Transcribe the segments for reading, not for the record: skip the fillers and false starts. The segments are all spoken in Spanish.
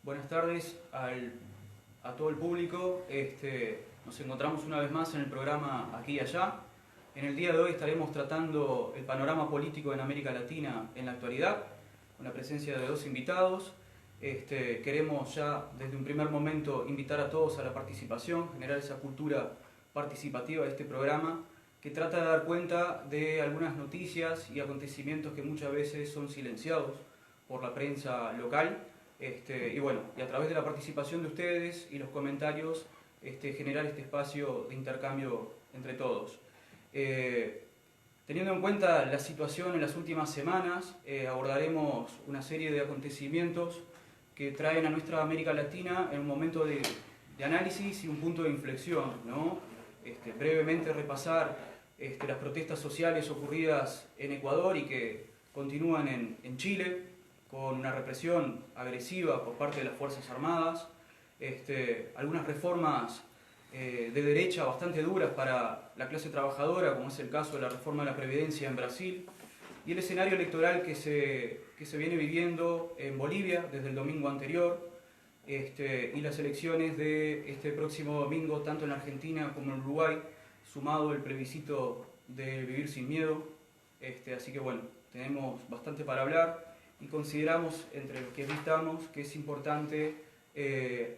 Buenas tardes a todo el público. Nos encontramos una vez más en el programa Aquí y Allá. En el día de hoy estaremos tratando el panorama político en América Latina en la actualidad, con la presencia de dos invitados. Queremos ya desde un primer momento invitar a todos a la participación, generar esa cultura participativa de este programa, que trata de dar cuenta de algunas noticias y acontecimientos que muchas veces son silenciados por la prensa local. Y a través de la participación de ustedes y los comentarios, generar este espacio de intercambio entre todos. Teniendo en cuenta la situación en las últimas semanas, abordaremos una serie de acontecimientos que traen a nuestra América Latina en un momento de análisis y un punto de inflexión, ¿no? Brevemente repasar las protestas sociales ocurridas en Ecuador y que continúan en Chile, con una represión agresiva por parte de las Fuerzas Armadas, algunas reformas de derecha bastante duras para la clase trabajadora, como es el caso de la reforma de la Previdencia en Brasil, y el escenario electoral que se viene viviendo en Bolivia desde el domingo anterior, y las elecciones de este próximo domingo, tanto en Argentina como en Uruguay, sumado el plebiscito de vivir sin miedo. Así que bueno, tenemos bastante para hablar. Y consideramos, entre los que estamos, que es importante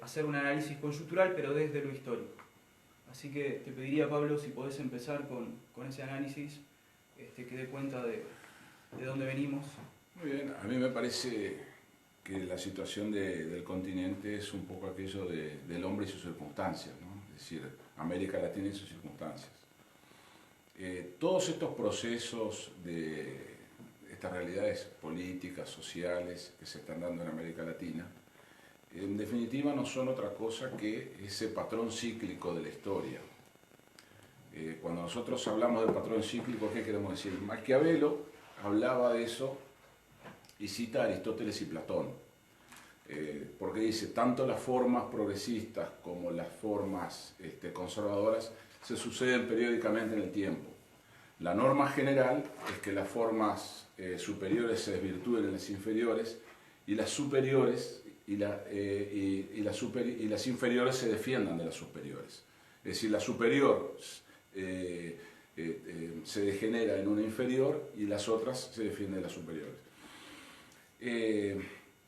hacer un análisis coyuntural, pero desde lo histórico. Así que te pediría, Pablo, si podés empezar con ese análisis, que dé cuenta de dónde venimos. Muy bien, a mí me parece que la situación del continente es un poco aquello del hombre y sus circunstancias, ¿no? Es decir, América Latina y sus circunstancias. Todos estos procesos de estas realidades políticas, sociales que se están dando en América Latina, en definitiva no son otra cosa que ese patrón cíclico de la historia. Cuando nosotros hablamos del patrón cíclico, ¿qué queremos decir? Maquiavelo hablaba de eso y cita a Aristóteles y Platón, porque dice, tanto las formas progresistas como las formas conservadoras se suceden periódicamente en el tiempo. La norma general es que las formas superiores se desvirtúen en las inferiores y las superiores y las inferiores se defiendan de las superiores. Es decir, la superior se degenera en una inferior y las otras se defienden de las superiores.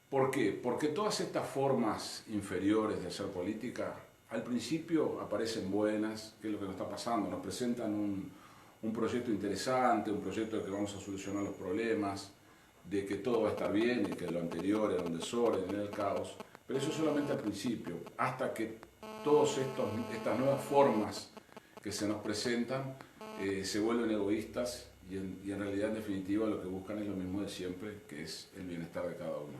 ¿Por qué? Porque todas estas formas inferiores de hacer política al principio aparecen buenas, que es lo que nos está pasando, nos presentan un proyecto interesante, un proyecto de que vamos a solucionar los problemas, de que todo va a estar bien y que lo anterior era un desorden, era el caos, pero eso solamente al principio, hasta que todas estas nuevas formas que se nos presentan se vuelven egoístas y en realidad, en definitiva, lo que buscan es lo mismo de siempre, que es el bienestar de cada uno.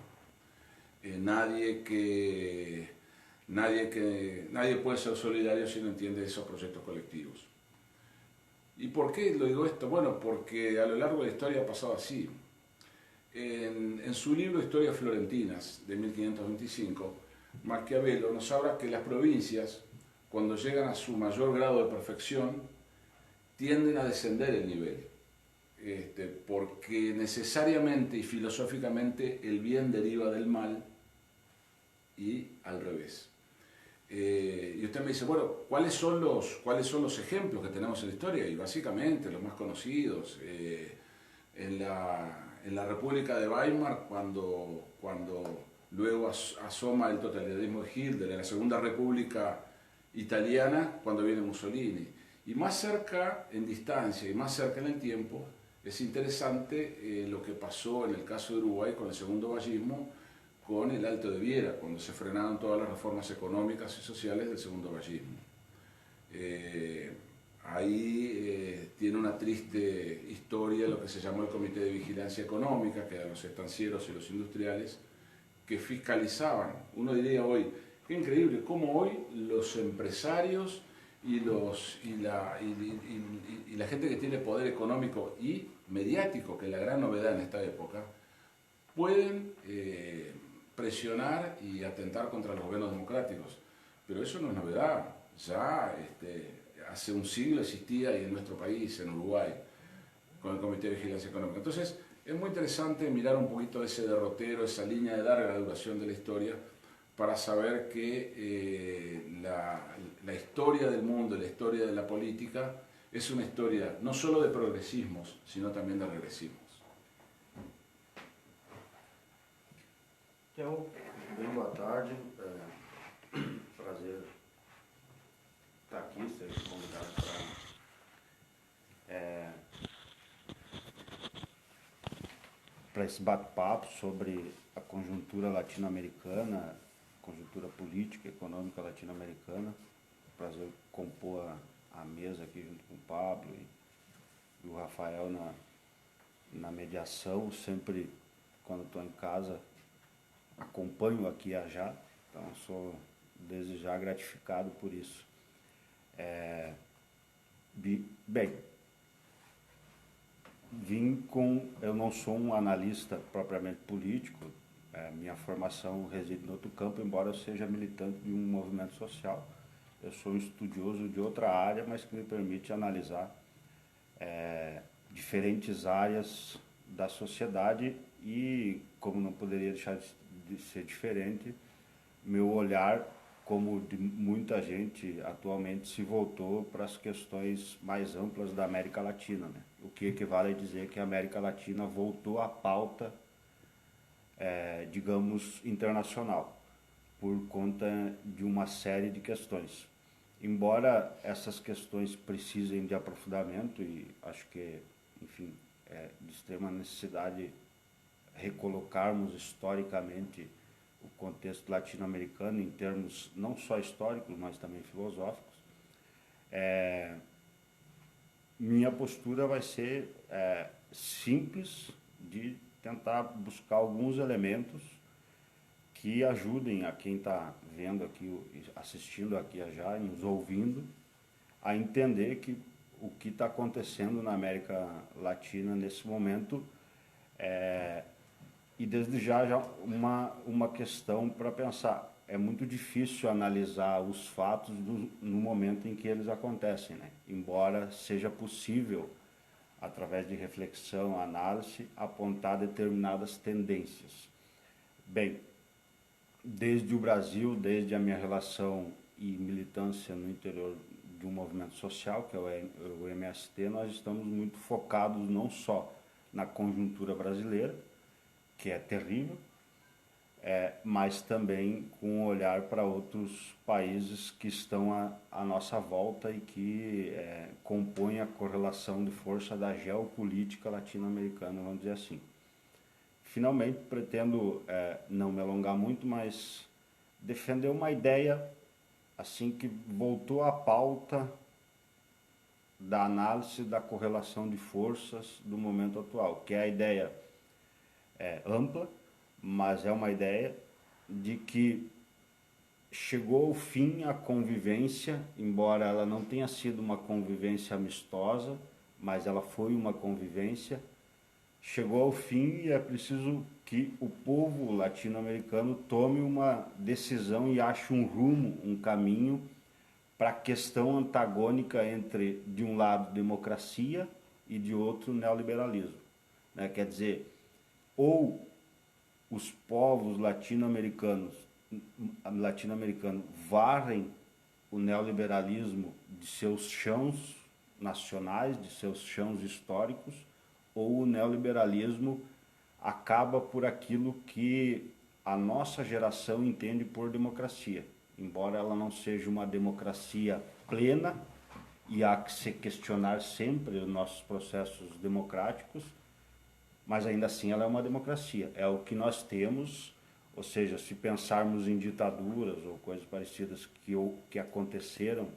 Nadie puede ser solidario si no entiende esos proyectos colectivos. ¿Y por qué lo digo esto? Bueno, porque a lo largo de la historia ha pasado así. En su libro Historias Florentinas, de 1525, Maquiavelo nos habla que las provincias, cuando llegan a su mayor grado de perfección, tienden a descender el nivel, porque necesariamente y filosóficamente el bien deriva del mal y al revés. Y usted me dice, bueno, ¿cuáles son los ejemplos que tenemos en la historia? Y básicamente los más conocidos, en la República de Weimar, cuando luego asoma el totalitarismo de Hitler, en la Segunda República Italiana, cuando viene Mussolini. Y más cerca en distancia y más cerca en el tiempo, es interesante lo que pasó en el caso de Uruguay con el segundo vallismo, con el Alto de Viera, cuando se frenaron todas las reformas económicas y sociales del segundo vallismo. Ahí tiene una triste historia lo que se llamó el Comité de Vigilancia Económica, que eran los estancieros y los industriales, que fiscalizaban. Uno diría hoy, qué increíble cómo hoy los empresarios y la gente que tiene poder económico y mediático, que es la gran novedad en esta época, pueden presionar y atentar contra los gobiernos democráticos. Pero eso no es novedad. Ya hace un siglo existía y en nuestro país, en Uruguay, con el Comité de Vigilancia Económica. Entonces, es muy interesante mirar un poquito ese derrotero, esa línea de larga duración de la historia, para saber que la historia del mundo, la historia de la política, es una historia no solo de progresismos, sino también de regresismos. Bem, boa tarde. Prazer estar aqui, ser convidado para esse bate-papo sobre a conjuntura latino-americana, conjuntura política e econômica latino-americana. Prazer compor a mesa aqui junto com o Pablo e o Rafael na mediação. Sempre, quando estou em casa, acompanho aqui a já, então sou desde já gratificado por isso. Bem, eu não sou um analista propriamente político, minha formação reside em outro campo, embora eu seja militante de um movimento social. Eu sou um estudioso de outra área, mas que me permite analisar diferentes áreas da sociedade e, como não poderia deixar de ser diferente, meu olhar, como de muita gente atualmente, se voltou para as questões mais amplas da América Latina, né? O que equivale a dizer que a América Latina voltou à pauta, digamos, internacional, por conta de uma série de questões. Embora essas questões precisem de aprofundamento, e acho que, enfim, é de extrema necessidade recolocarmos historicamente o contexto latino-americano em termos não só históricos, mas também filosóficos, minha postura vai ser simples, de tentar buscar alguns elementos que ajudem a quem está vendo aqui, assistindo aqui já, e nos ouvindo, a entender que o que está acontecendo na América Latina nesse momento e desde já uma questão para pensar. É muito difícil analisar os fatos no momento em que eles acontecem, né? Embora seja possível, através de reflexão, análise, apontar determinadas tendências. Bem, desde o Brasil, desde a minha relação e militância no interior de um movimento social, que é o MST, nós estamos muito focados não só na conjuntura brasileira, que é terrível, mas também com um olhar para outros países que estão à nossa volta e que compõem a correlação de força da geopolítica latino-americana, vamos dizer assim. Finalmente, pretendo não me alongar muito, mas defender uma ideia assim que voltou à pauta da análise da correlação de forças do momento atual, que é a ideia ampla, mas é uma ideia de que chegou ao fim a convivência, embora ela não tenha sido uma convivência amistosa, mas ela foi uma convivência, chegou ao fim e é preciso que o povo latino-americano tome uma decisão e ache um rumo, um caminho para a questão antagônica entre, de um lado, democracia e de outro, neoliberalismo. Quer dizer, ou os povos latino-americanos varrem o neoliberalismo de seus chãos nacionais, de seus chãos históricos, ou o neoliberalismo acaba por aquilo que a nossa geração entende por democracia. Embora ela não seja uma democracia plena, e há que se questionar sempre os nossos processos democráticos, mas ainda assim ela é uma democracia. É o que nós temos, ou seja, se pensarmos em ditaduras ou coisas parecidas que aconteceram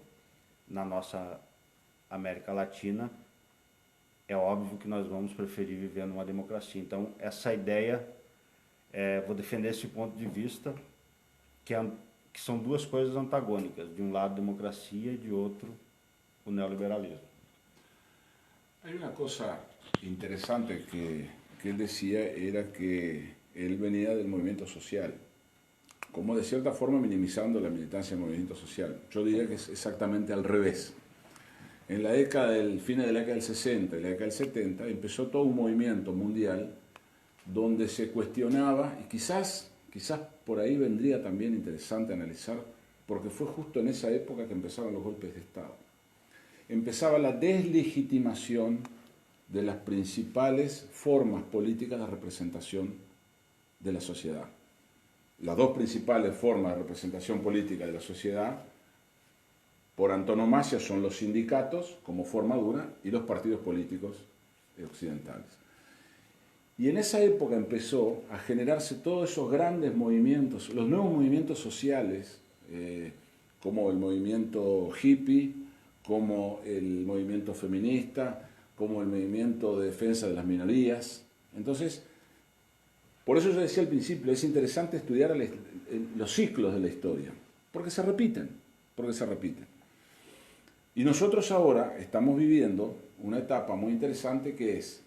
na nossa América Latina, é óbvio que nós vamos preferir viver numa democracia. Então, essa ideia, vou defender esse ponto de vista, que são duas coisas antagônicas. De um lado, democracia, e de outro, o neoliberalismo. Hay una cosa interesante que él decía, era que él venía del movimiento social, como de cierta forma minimizando la militancia del movimiento social. Yo diría que es exactamente al revés. En la década fin de la década del 60 y la década del 70 empezó todo un movimiento mundial donde se cuestionaba, y quizás quizás por ahí vendría también interesante analizar, porque fue justo en esa época que empezaron los golpes de Estado. Empezaba la deslegitimación de las principales formas políticas de representación de la sociedad. Las dos principales formas de representación política de la sociedad, por antonomasia, son los sindicatos como forma dura y los partidos políticos occidentales. Y en esa época empezó a generarse todos esos grandes movimientos, los nuevos movimientos sociales, como el movimiento hippie, como el movimiento feminista, como el movimiento de defensa de las minorías. Entonces, por eso yo decía al principio, es interesante estudiar los ciclos de la historia, porque se repiten. Y nosotros ahora estamos viviendo una etapa muy interesante que es,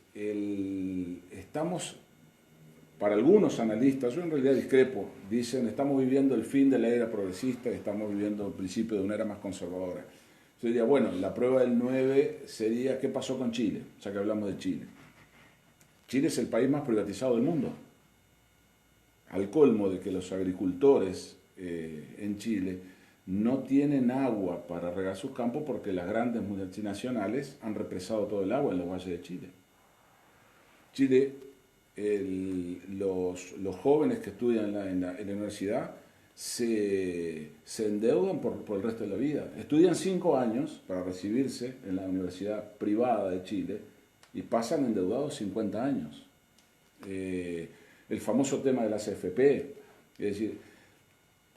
estamos, para algunos analistas, yo en realidad discrepo, dicen estamos viviendo el fin de la era progresista y estamos viviendo el principio de una era más conservadora. Yo diría, bueno, la prueba del 9 sería qué pasó con Chile, ya que hablamos de Chile. Chile es el país más privatizado del mundo, al colmo de que los agricultores en Chile no tienen agua para regar sus campos porque las grandes multinacionales han represado todo el agua en los valles de Chile. Chile, los jóvenes que estudian en la universidad se endeudan por el resto de la vida. Estudian 5 años para recibirse en la universidad privada de Chile y pasan endeudados 50 años. El famoso tema de las AFP, es decir,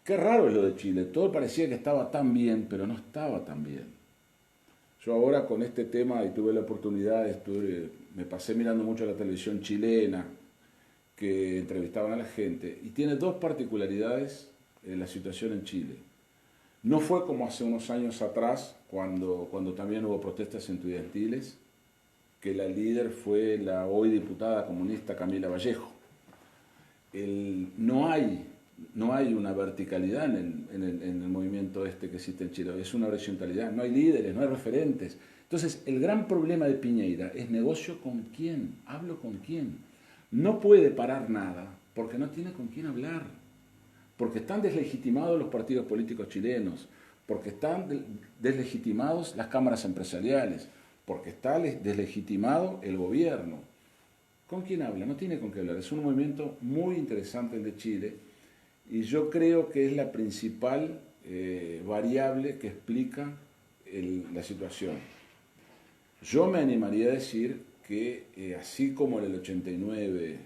qué raro es lo de Chile, todo parecía que estaba tan bien, pero no estaba tan bien. Yo ahora con este tema, y tuve la oportunidad, me pasé mirando mucho la televisión chilena, que entrevistaban a la gente, y tiene dos particularidades la situación en Chile. No fue como hace unos años atrás, cuando también hubo protestas estudiantiles, que la líder fue la hoy diputada comunista Camila Vallejo. No hay una verticalidad en el movimiento que existe en Chile, es una horizontalidad, no hay líderes, no hay referentes. Entonces, el gran problema de Piñera es negocio con quién, hablo con quién. No puede parar nada porque no tiene con quién hablar, porque están deslegitimados los partidos políticos chilenos, porque están deslegitimados las cámaras empresariales, porque está deslegitimado el gobierno. ¿Con quién habla? No tiene con qué hablar. Es un movimiento muy interesante el de Chile y yo creo que es la principal variable que explica la situación. Yo me animaría a decir que así como en el 89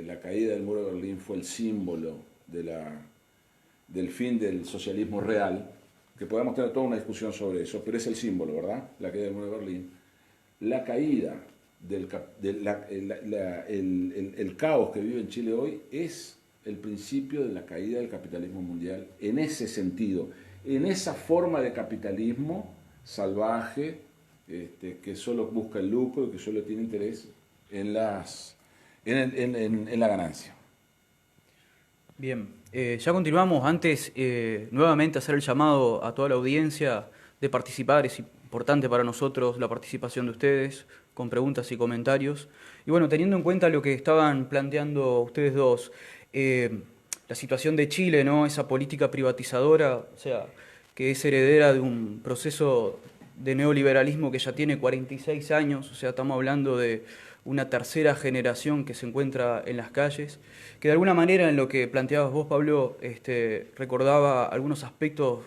la caída del muro de Berlín fue el símbolo del fin del socialismo real, que podemos tener toda una discusión sobre eso, pero es el símbolo, ¿verdad? La caída del muro de Berlín. La caída el caos que vive en Chile hoy es el principio de la caída del capitalismo mundial, en ese sentido, en esa forma de capitalismo salvaje, que solo busca el lucro, que solo tiene interés en la ganancia. Bien, ya continuamos. Antes, nuevamente hacer el llamado a toda la audiencia de participar. Es importante para nosotros la participación de ustedes, con preguntas y comentarios. Y bueno, teniendo en cuenta lo que estaban planteando ustedes dos, la situación de Chile, ¿no? Esa política privatizadora, o sea, que es heredera de un proceso de neoliberalismo que ya tiene 46 años, o sea, estamos hablando de una tercera generación que se encuentra en las calles, que de alguna manera en lo que planteabas vos, Pablo, recordaba algunos aspectos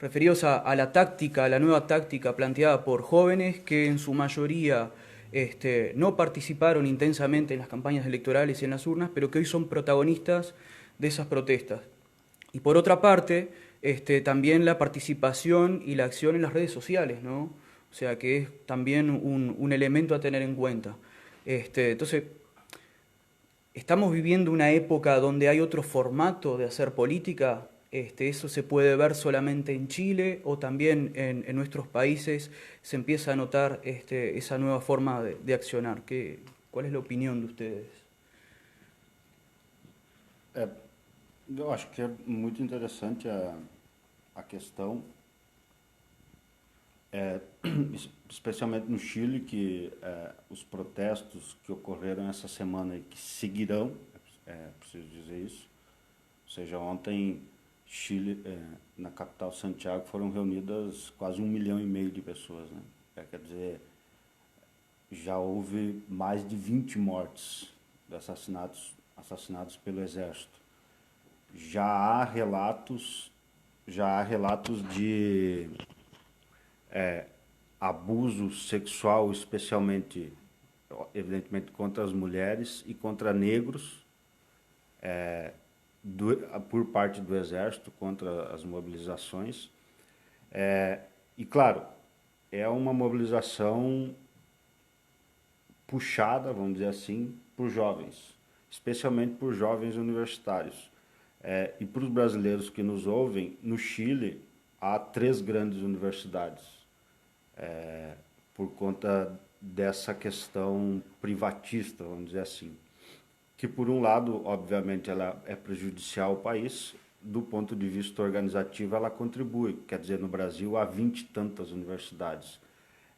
referidos a la táctica, a la nueva táctica planteada por jóvenes que en su mayoría no participaron intensamente en las campañas electorales y en las urnas, pero que hoy son protagonistas de esas protestas. Y por otra parte, también la participación y la acción en las redes sociales, ¿no? O sea, que es también un elemento a tener en cuenta. Entonces, estamos viviendo una época donde hay otro formato de hacer política. Eso se puede ver solamente en Chile o también en nuestros países se empieza a notar esa nueva forma de accionar. ¿Cuál es la opinión de ustedes? Eu acho que é muito interessante a questão, especialmente no Chile, que os protestos que ocorreram essa semana e que seguirão, preciso dizer isso, seja, ontem Chile, na capital Santiago, foram reunidas quase 1,5 milhão de pessoas, né? Quer dizer, já houve mais de 20 mortes de assassinados pelo exército. Já há relatos de abuso sexual, especialmente, evidentemente, contra as mulheres e contra negros, por parte do exército, contra as mobilizações. E, claro, é uma mobilização puxada, vamos dizer assim, por jovens, especialmente por jovens universitários. E para os brasileiros que nos ouvem, no Chile há 3 grandes universidades, por conta dessa questão privatista, vamos dizer assim, que por um lado, obviamente, ela é prejudicial ao país, do ponto de vista organizativo ela contribui, quer dizer, no Brasil há 20 e tantas universidades.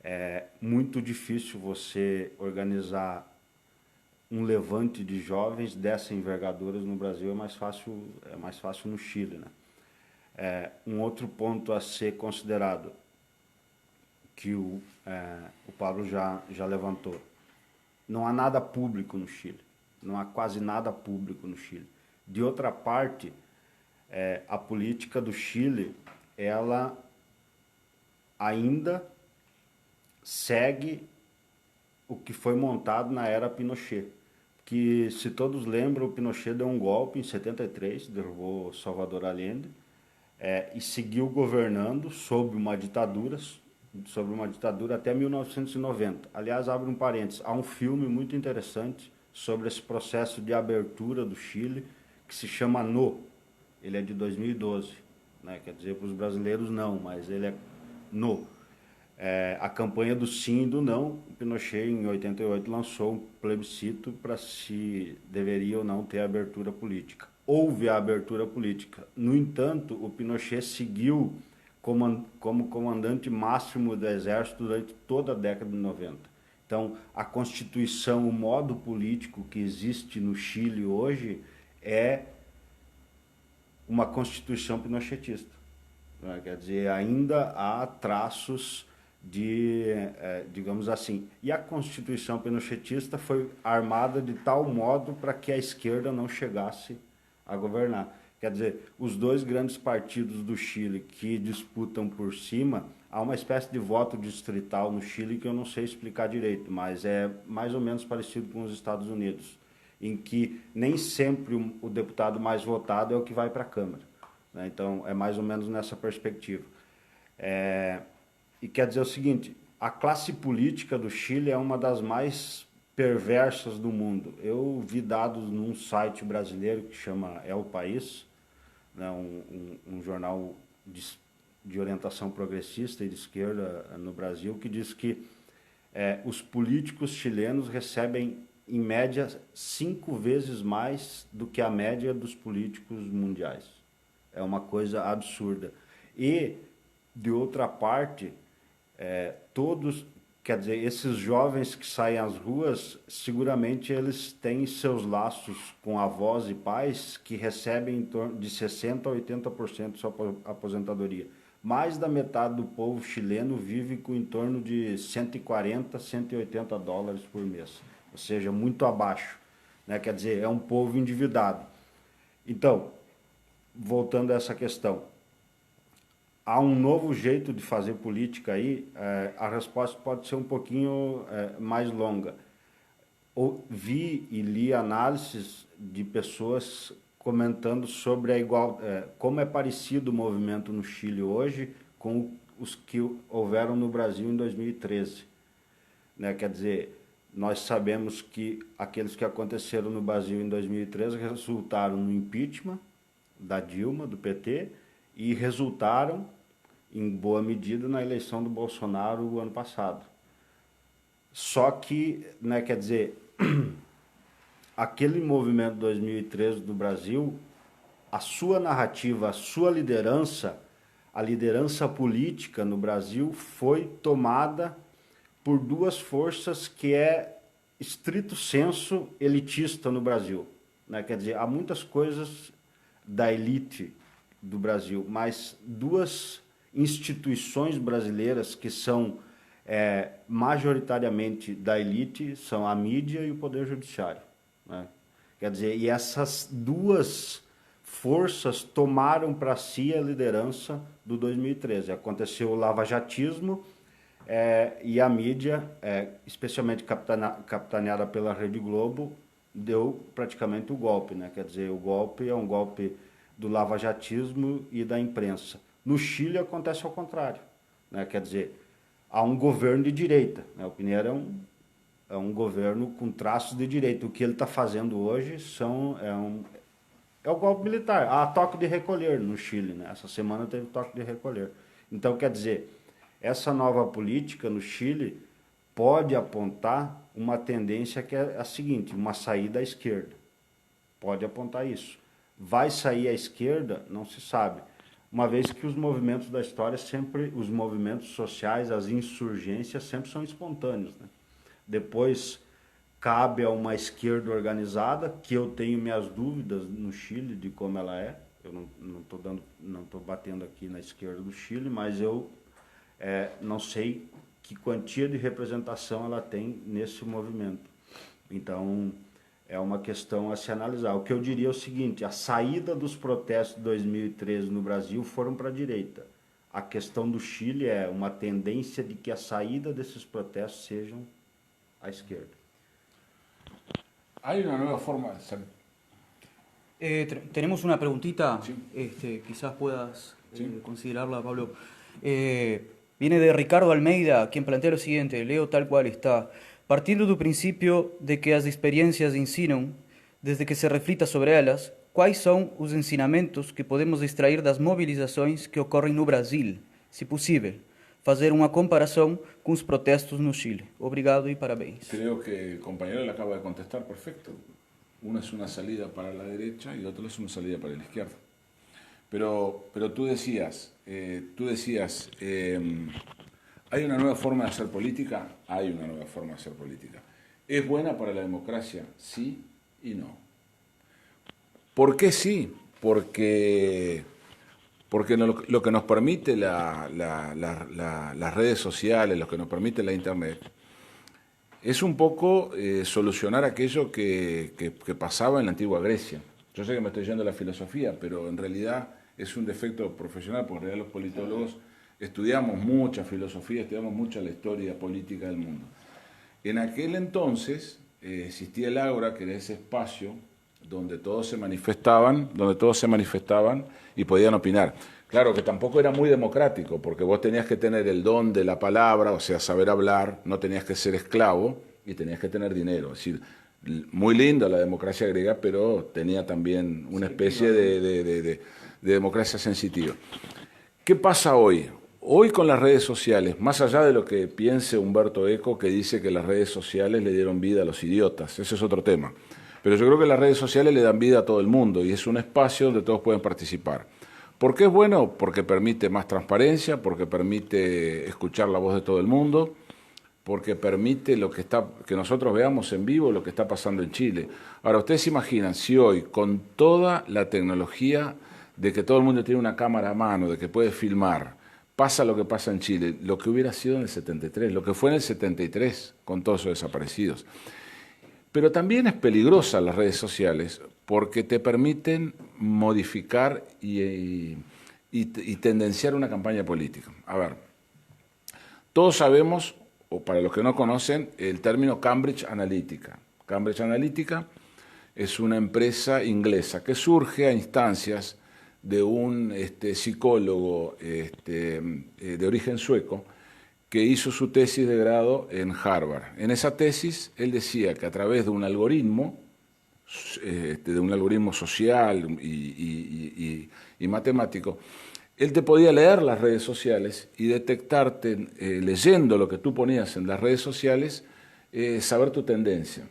É muito difícil você organizar um levante de jovens dessa envergadura no Brasil, é mais fácil no Chile, né? Um outro ponto a ser considerado, que o Pablo já levantou, não há nada público no Chile, não há quase nada público no Chile. De outra parte, a política do Chile, ela ainda segue o que foi montado na era Pinochet, que, se todos lembram, o Pinochet deu um golpe em 73, derrubou Salvador Allende, e seguiu governando sob uma ditadura até 1990. Aliás, abre um parênteses, há um filme muito interessante sobre esse processo de abertura do Chile, que se chama No. Ele é de 2012, né? Quer dizer, para os brasileiros não, mas ele é No. A campanha do sim e do não, o Pinochet, em 88, lançou um plebiscito para se deveria ou não ter abertura política. Houve a abertura política. No entanto, o Pinochet seguiu como comandante máximo do exército durante toda a década de 90. Então, a Constituição, o modo político que existe no Chile hoje é uma Constituição pinochetista. Quer dizer, ainda há traços de, digamos assim, e a Constituição pinochetista foi armada de tal modo para que a esquerda não chegasse a governar. Quer dizer, os 2 grandes partidos do Chile que disputam por cima, há uma espécie de voto distrital no Chile que eu não sei explicar direito, mas é mais ou menos parecido com os Estados Unidos, em que nem sempre o deputado mais votado é o que vai para a Câmara, né? Então, é mais ou menos nessa perspectiva. E quer dizer o seguinte, a classe política do Chile é uma das mais perversas do mundo. Eu vi dados num site brasileiro que chama É o País, né, um jornal de orientação progressista e de esquerda no Brasil, que diz que os políticos chilenos recebem, em média, 5 vezes mais do que a média dos políticos mundiais. É uma coisa absurda. E, de outra parte, quer dizer, esses jovens que saem às ruas, seguramente eles têm seus laços com avós e pais que recebem em torno de 60% a 80% de sua aposentadoria. Mais da metade do povo chileno vive com em torno de 140, 180 dólares por mês, ou seja, muito abaixo, né? Quer dizer, é um povo endividado. Então, voltando a essa questão, há um novo jeito de fazer política aí, a resposta pode ser um pouquinho mais longa. Vi e li análises de pessoas comentando sobre como é parecido o movimento no Chile hoje com os que houveram no Brasil em 2013. Né? Quer dizer, nós sabemos que aqueles que aconteceram no Brasil em 2013 resultaram no impeachment da Dilma, do PT, e resultaram, em boa medida, na eleição do Bolsonaro o ano passado. Só que, né, quer dizer, aquele movimento 2013 do Brasil, a sua narrativa, a sua liderança, a liderança política no Brasil foi tomada por 2 forças que estrito sensu elitista no Brasil. Né? Quer dizer, há muitas coisas da elite do Brasil, mas duas instituições brasileiras que são majoritariamente da elite, são a mídia e o Poder Judiciário, né? Quer dizer, e essas duas forças tomaram para si a liderança do 2013. Aconteceu o lavajatismo e a mídia, especialmente capitaneada pela Rede Globo, deu praticamente o golpe, né? Quer dizer, o golpe é um golpe do lavajatismo e da imprensa. No Chile acontece ao contrário, né? Quer dizer, há um governo de direita, né? O Piñera é um governo com traços de direita. O que ele está fazendo hoje é o golpe militar. Há toque de recolher no Chile, né? Essa semana teve toque de recolher. Então, quer dizer, essa nova política no Chile pode apontar uma tendência que é a seguinte, uma saída à esquerda. Pode apontar isso. Vai sair à esquerda? Não se sabe. Uma vez que os movimentos da história sempre, os movimentos sociais, as insurgências sempre são espontâneos, né? Depois cabe a uma esquerda organizada, que eu tenho minhas dúvidas no Chile de como ela é. Eu não estou batendo aqui na esquerda do Chile, mas eu não sei que quantia de representação ela tem nesse movimento. Então, é uma questão a se analisar. O que eu diria é o seguinte, a saída dos protestos de 2013 no Brasil foram para a direita. A questão do Chile é uma tendência de que a saída desses protestos sejam à esquerda. Hay una nueva forma de ser. Tenemos una preguntita, Sí. Quizás puedas Sí. considerarla, Pablo. Viene de Ricardo Almeida, quien plantea lo siguiente, leo tal cual está. Partindo do princípio de que as experiências ensinam, desde que se reflita sobre elas, quais são os ensinamentos que podemos extrair das mobilizações que ocorrem no Brasil, se possível, fazer uma comparação com os protestos no Chile. Obrigado y parabéns. Creo que el compañero le acaba de contestar perfecto. Una es una salida para la derecha y otra es una salida para la izquierda. Pero tú decías, ¿hay una nueva forma de hacer política? Hay una nueva forma de hacer política. ¿Es buena para la democracia? Sí y no. ¿Por qué sí? Porque lo que nos permite las redes sociales, lo que nos permite la Internet, es un poco solucionar aquello que pasaba en la antigua Grecia. Yo sé que me estoy yendo a la filosofía, pero en realidad es un defecto profesional, porque en realidad los politólogos estudiamos mucha filosofía, estudiamos mucha la historia política del mundo. En aquel entonces existía el Ágora, que era ese espacio donde todos se manifestaban y podían opinar. Claro que tampoco era muy democrático, porque vos tenías que tener el don de la palabra, o sea, saber hablar, no tenías que ser esclavo y tenías que tener dinero. Es decir, muy linda la democracia griega, pero tenía también una especie de democracia sensitiva. ¿Qué pasa hoy? Hoy con las redes sociales, más allá de lo que piense Humberto Eco, que dice que las redes sociales le dieron vida a los idiotas, ese es otro tema. Pero yo creo que las redes sociales le dan vida a todo el mundo y es un espacio donde todos pueden participar. ¿Por qué es bueno? Porque permite más transparencia, porque permite escuchar la voz de todo el mundo, porque permite que nosotros veamos en vivo lo que está pasando en Chile. Ahora, ustedes se imaginan si hoy, con toda la tecnología de que todo el mundo tiene una cámara a mano, de que puede filmar, pasa lo que pasa en Chile, lo que hubiera sido en el 73, lo que fue en el 73 con todos esos desaparecidos. Pero también es peligrosa las redes sociales porque te permiten modificar y tendenciar una campaña política. A ver, todos sabemos, o para los que no conocen, el término Cambridge Analytica. Cambridge Analytica es una empresa inglesa que surge a instancias de un psicólogo de origen sueco que hizo su tesis de grado en Harvard. En esa tesis él decía que a través de un algoritmo social y matemático, él te podía leer las redes sociales y detectarte, leyendo lo que tú ponías en las redes sociales, saber tu tendencia.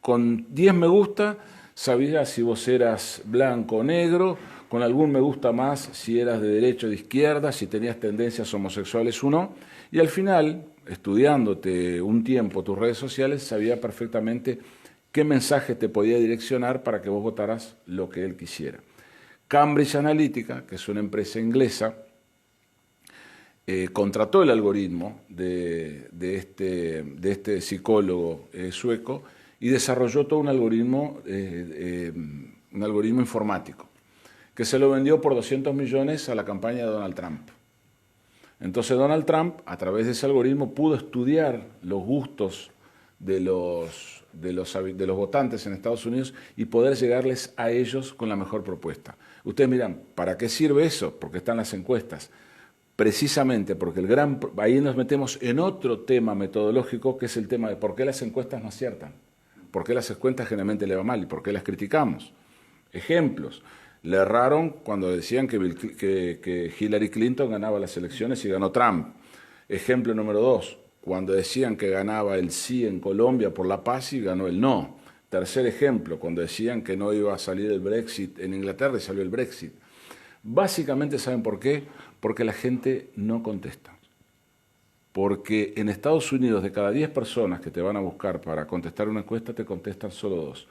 Con 10 me gusta sabía si vos eras blanco o negro, con algún me gusta más si eras de derecha o de izquierda, si tenías tendencias homosexuales o no, y al final, estudiándote un tiempo tus redes sociales, sabía perfectamente qué mensaje te podía direccionar para que vos votaras lo que él quisiera. Cambridge Analytica, que es una empresa inglesa, contrató el algoritmo de este psicólogo sueco y desarrolló todo un algoritmo informático, que se lo vendió por 200 millones a la campaña de Donald Trump. Entonces Donald Trump, a través de ese algoritmo, pudo estudiar los gustos de los votantes en Estados Unidos y poder llegarles a ellos con la mejor propuesta. Ustedes miran, ¿para qué sirve eso? Porque están las encuestas. Precisamente porque ahí nos metemos en otro tema metodológico, que es el tema de por qué las encuestas no aciertan, por qué las encuestas generalmente le va mal y por qué las criticamos. Ejemplos. Le erraron cuando decían que Hillary Clinton ganaba las elecciones y ganó Trump. Ejemplo número 2, cuando decían que ganaba el sí en Colombia por la paz y ganó el no. Tercer ejemplo, cuando decían que no iba a salir el Brexit en Inglaterra y salió el Brexit. Básicamente, ¿saben por qué? Porque la gente no contesta. Porque en Estados Unidos, de cada 10 personas que te van a buscar para contestar una encuesta, te contestan solo 2.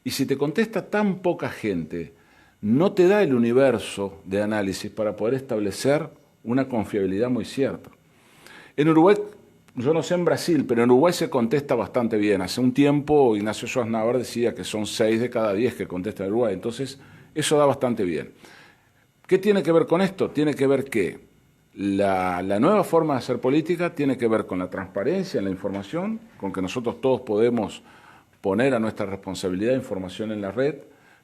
Y si te contesta tan poca gente, no te da el universo de análisis para poder establecer una confiabilidad muy cierta. En Uruguay, yo no sé en Brasil, pero en Uruguay se contesta bastante bien. Hace un tiempo Ignacio Schwarzenegger decía que son 6 de cada 10 que contestan en Uruguay. Entonces, eso da bastante bien. ¿Qué tiene que ver con esto? Tiene que ver que la nueva forma de hacer política tiene que ver con la transparencia en la información, con que nosotros todos podemos poner a nuestra responsabilidad información en la red,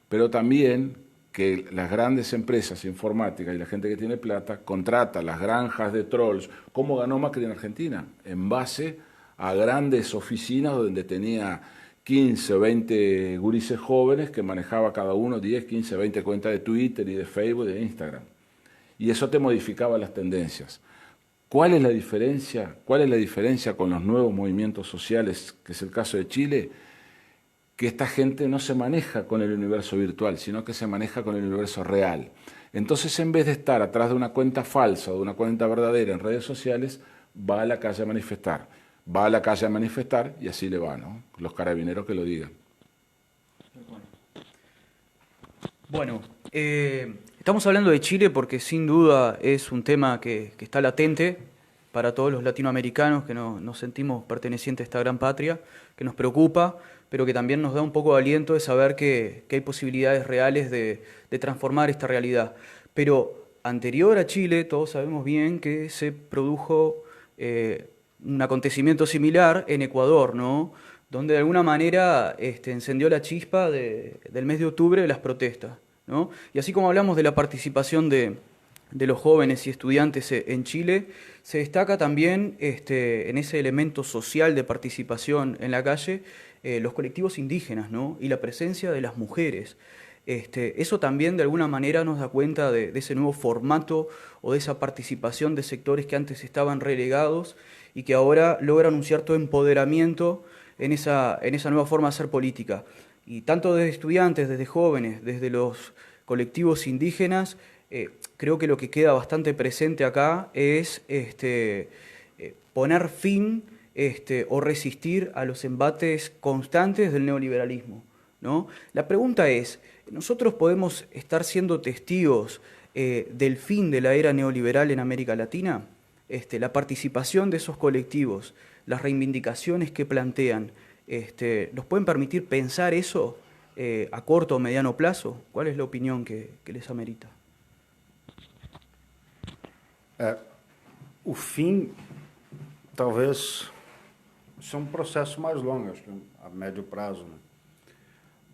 pero también que las grandes empresas informáticas y la gente que tiene plata contrata las granjas de trolls, como ganó Macri en Argentina, en base a grandes oficinas donde tenía 15 o 20 gurises jóvenes que manejaba cada uno 10, 15, 20 cuentas de Twitter y de Facebook y de Instagram. Y eso te modificaba las tendencias. ¿Cuál es la diferencia? ¿Cuál es la diferencia con los nuevos movimientos sociales, que es el caso de Chile? Que esta gente no se maneja con el universo virtual, sino que se maneja con el universo real. Entonces, en vez de estar atrás de una cuenta falsa o de una cuenta verdadera en redes sociales, va a la calle a manifestar. Va a la calle a manifestar y así le va, ¿no? Los carabineros que lo digan. Bueno, estamos hablando de Chile porque sin duda es un tema que está latente para todos los latinoamericanos que nos sentimos pertenecientes a esta gran patria, que nos preocupa, pero que también nos da un poco de aliento de saber que hay posibilidades reales de transformar esta realidad. Pero anterior a Chile, todos sabemos bien que se produjo un acontecimiento similar en Ecuador, ¿no? Donde de alguna manera encendió la chispa del mes de octubre de las protestas, ¿no? Y así como hablamos de la participación de los jóvenes y estudiantes en Chile, se destaca también en ese elemento social de participación en la calle los colectivos indígenas, ¿no? Y la presencia de las mujeres. Eso también de alguna manera nos da cuenta de ese nuevo formato o de esa participación de sectores que antes estaban relegados y que ahora logran un cierto empoderamiento en esa nueva forma de hacer política. Y tanto desde estudiantes, desde jóvenes, desde los colectivos indígenas, creo que lo que queda bastante presente acá es poner fin o resistir a los embates constantes del neoliberalismo, ¿no? La pregunta es, ¿nosotros podemos estar siendo testigos del fin de la era neoliberal en América Latina? La participación de esos colectivos, las reivindicaciones que plantean, ¿nos pueden permitir pensar eso a corto o mediano plazo? ¿Cuál es la opinión que les amerita? O fim, talvez, isso é um processo mais longo, acho que a médio prazo, né?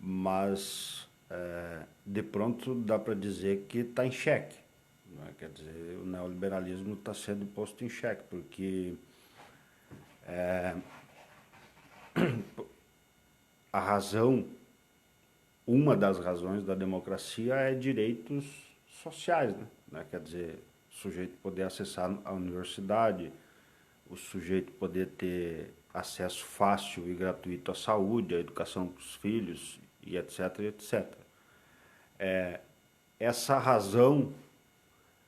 Mas, de pronto, dá para dizer que está em xeque, né? Quer dizer, o neoliberalismo está sendo posto em xeque, porque a razão, uma das razões da democracia é direitos sociais, né? Quer dizer, o sujeito poder acessar a universidade, o sujeito poder ter acesso fácil e gratuito à saúde, à educação dos filhos, e etc, etc. Essa razão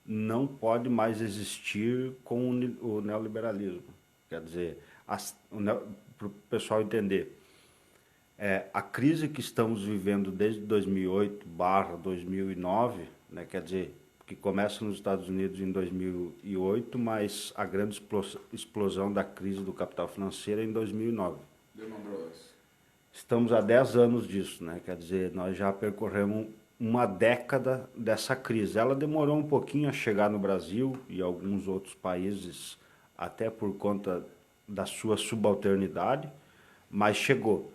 não pode mais existir com o neoliberalismo. Quer dizer, para o pessoal entender, A crise que estamos vivendo desde 2008/2009, né, quer dizer, que começa nos Estados Unidos em 2008, mas a grande explosão da crise do capital financeiro é em 2009. Estamos há 10 anos disso, né? Quer dizer, nós já percorremos uma década dessa crise. Ela demorou um pouquinho a chegar no Brasil e alguns outros países, até por conta da sua subalternidade, mas chegou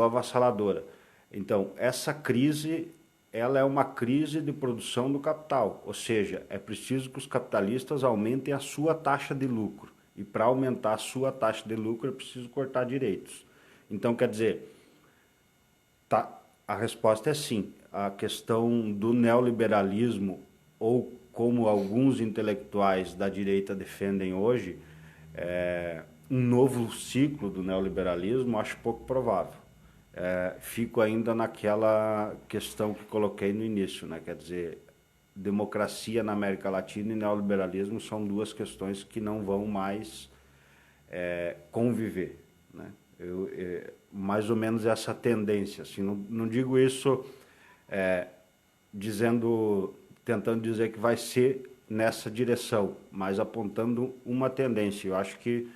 avassaladora. Então, essa crise, ela é uma crise de produção do capital, ou seja, é preciso que os capitalistas aumentem a sua taxa de lucro. E para aumentar a sua taxa de lucro é preciso cortar direitos. Então, quer dizer, a resposta é sim. A questão do neoliberalismo, ou como alguns intelectuais da direita defendem hoje, um novo ciclo do neoliberalismo, acho pouco provável. Fico ainda naquela questão que coloquei no início, né? Quer dizer, democracia na América Latina e neoliberalismo são duas questões que não vão mais conviver, né? Mais ou menos essa tendência, assim, não digo isso tentando dizer que vai ser nessa direção, mas apontando uma tendência. Eu acho que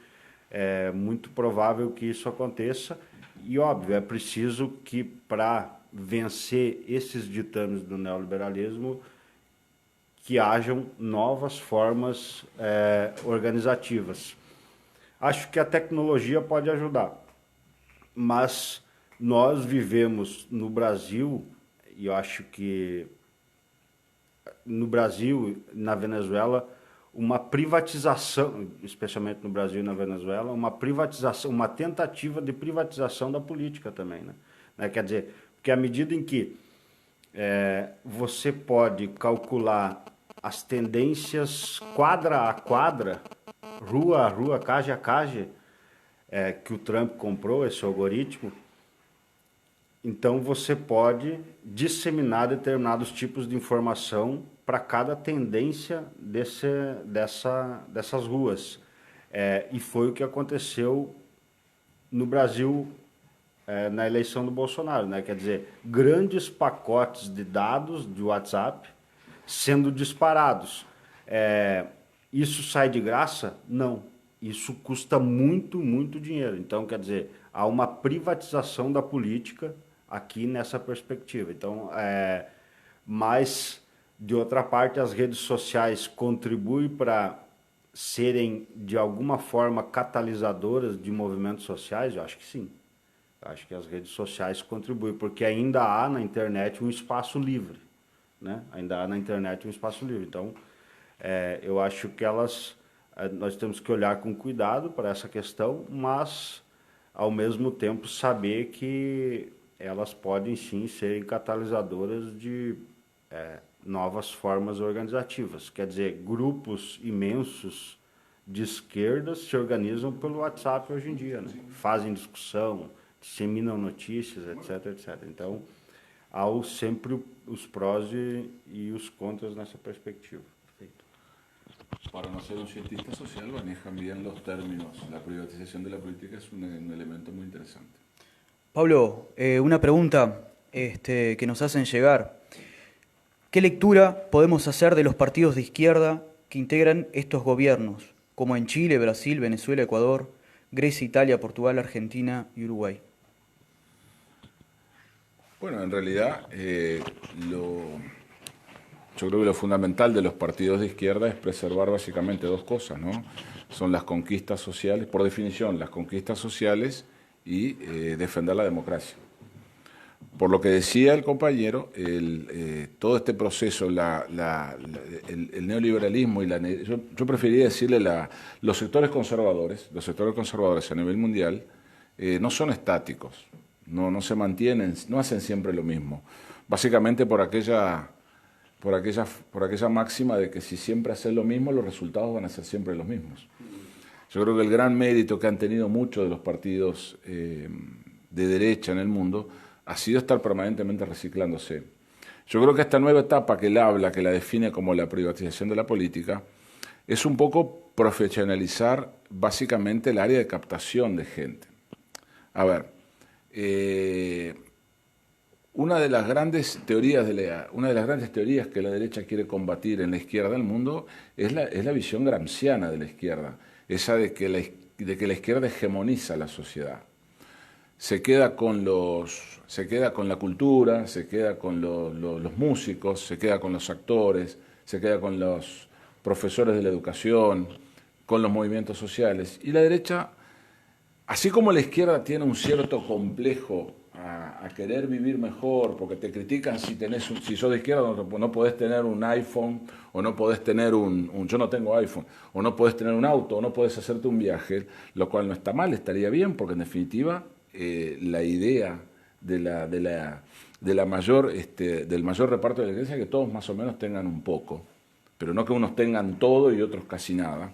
é muito provável que isso aconteça e, óbvio, é preciso que, para vencer esses ditames do neoliberalismo, que hajam novas formas organizativas. Acho que a tecnologia pode ajudar, mas nós vivemos no Brasil, e eu acho que no Brasil, na Venezuela, uma privatização, especialmente no Brasil e na Venezuela, uma tentativa de privatização da política também, né? Quer dizer, porque à medida em que você pode calcular as tendências quadra a quadra, rua a rua, cage a cage, que o Trump comprou, esse algoritmo, então você pode disseminar determinados tipos de informação para cada tendência dessas ruas. E foi o que aconteceu no Brasil na eleição do Bolsonaro, né? Quer dizer, grandes pacotes de dados de WhatsApp sendo disparados. Isso sai de graça? Não. Isso custa muito, muito dinheiro. Então, quer dizer, há uma privatização da política aqui nessa perspectiva. Então, mas, de outra parte, as redes sociais contribuem para serem, de alguma forma, catalisadoras de movimentos sociais? Eu acho que sim. Eu acho que as redes sociais contribuem, porque ainda há na internet um espaço livre, né? Ainda há na internet um espaço livre. Então, eu acho que nós temos que olhar com cuidado para essa questão, mas, ao mesmo tempo, saber que elas podem sim serem catalisadoras de novas formas organizativas. Quer dizer, grupos imensos de esquerda se organizam pelo WhatsApp hoje em dia, né? Fazem discussão, disseminam notícias, etc, etc. Então, há sempre os prós e os contras nessa perspectiva. Para no ser un cientista social, manejan bien los términos. La privatización de la política es un elemento muy interesante. Pablo, una pregunta que nos hacen llegar. ¿Qué lectura podemos hacer de los partidos de izquierda que integran estos gobiernos, como en Chile, Brasil, Venezuela, Ecuador, Grecia, Italia, Portugal, Argentina y Uruguay? Bueno, en realidad yo creo que lo fundamental de los partidos de izquierda es preservar básicamente dos cosas, ¿no? Son las conquistas sociales, por definición, las conquistas sociales y defender la democracia. Por lo que decía el compañero, todo este proceso, el neoliberalismo y yo preferiría decirle los sectores conservadores a nivel mundial no son estáticos, no se mantienen, no hacen siempre lo mismo. Básicamente por aquella máxima de que si siempre haces lo mismo, los resultados van a ser siempre los mismos. Yo creo que el gran mérito que han tenido muchos de los partidos de derecha en el mundo ha sido estar permanentemente reciclándose. Yo creo que esta nueva etapa que él habla, que la define como la privatización de la política, es un poco profesionalizar básicamente el área de captación de gente. A ver, una de las grandes teorías que la derecha quiere combatir en la izquierda del mundo es la visión gramsciana de la izquierda, esa de que la izquierda hegemoniza la sociedad. Se queda con la cultura, se queda con los músicos, se queda con los actores, se queda con los profesores de la educación, con los movimientos sociales. Y la derecha, así como la izquierda tiene un cierto complejo a querer vivir mejor, porque te critican si sos de izquierda no podés tener un iPhone, o no podés tener yo no tengo iPhone, o no podés tener un auto, o no podés hacerte un viaje, lo cual no está mal, estaría bien, porque en definitiva la idea del mayor reparto de la iglesia es que todos más o menos tengan un poco, pero no que unos tengan todo y otros casi nada.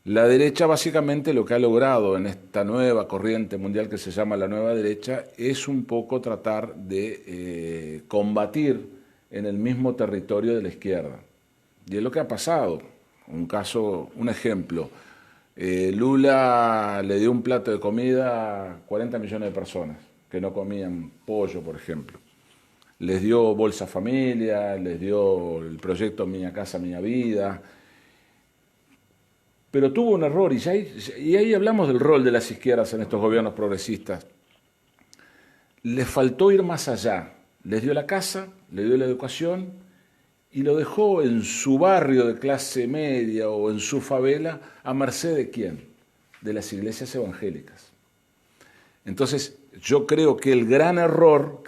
La derecha básicamente lo que ha logrado en esta nueva corriente mundial que se llama la nueva derecha es un poco tratar de combatir en el mismo territorio de la izquierda. Y es lo que ha pasado. Un ejemplo, Lula le dio un plato de comida a 40 millones de personas que no comían pollo, por ejemplo. Les dio Bolsa Familia, les dio el proyecto Miña Casa, Miña Vida. Pero tuvo un error, y ahí hablamos del rol de las izquierdas en estos gobiernos progresistas. Les faltó ir más allá. Les dio la casa, les dio la educación, y lo dejó en su barrio de clase media o en su favela a merced de ¿quién? De las iglesias evangélicas. Entonces, yo creo que el gran error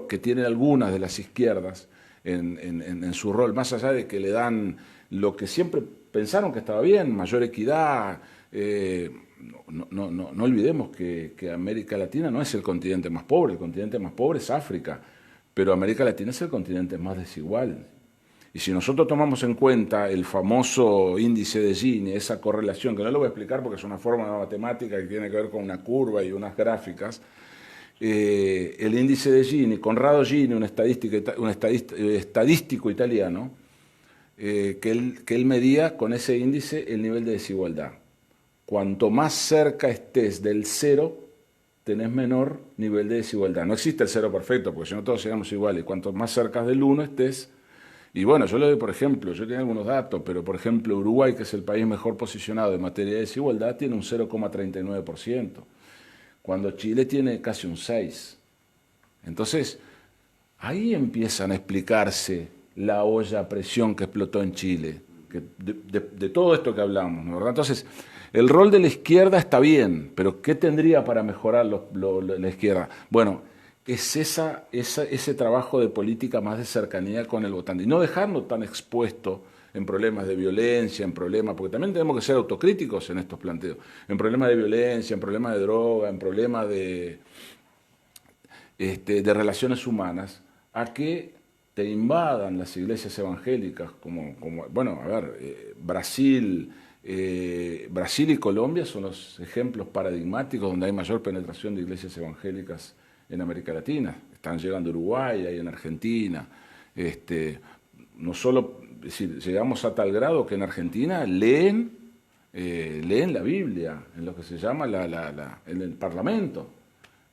que tienen algunas de las izquierdas en su rol, más allá de que le dan lo que siempre pensaron que estaba bien, mayor equidad, no olvidemos que América Latina no es el continente más pobre, el continente más pobre es África, pero América Latina es el continente más desigual. Y si nosotros tomamos en cuenta el famoso índice de Gini, esa correlación, que no lo voy a explicar porque es una forma de matemática que tiene que ver con una curva y unas gráficas, el índice de Gini, Conrado Gini, un estadístico italiano, que él medía con ese índice el nivel de desigualdad. Cuanto más cerca estés del cero, tenés menor nivel de desigualdad. No existe el cero perfecto, porque si no todos seríamos iguales. Cuanto más cerca del 1 estés, y bueno, yo le doy por ejemplo, yo tengo algunos datos, pero por ejemplo Uruguay, que es el país mejor posicionado en materia de desigualdad, tiene un 0,39%, cuando Chile tiene casi un 6%. Entonces, ahí empiezan a explicarse la olla a presión que explotó en Chile, de todo esto que hablamos, ¿no? ¿Verdad? Entonces, el rol de la izquierda está bien, pero ¿qué tendría para mejorar la izquierda? Bueno, es ese trabajo de política más de cercanía con el votante, y no dejarlo tan expuesto en problemas de violencia, porque también tenemos que ser autocríticos en estos planteos, en problemas de violencia, en problemas de droga, en problemas de relaciones humanas, a que te invadan las iglesias evangélicas, Brasil y Colombia son los ejemplos paradigmáticos donde hay mayor penetración de iglesias evangélicas en América Latina. Están llegando a Uruguay, hay en Argentina. No solo, es decir, llegamos a tal grado que en Argentina leen la Biblia en lo que se llama en el Parlamento.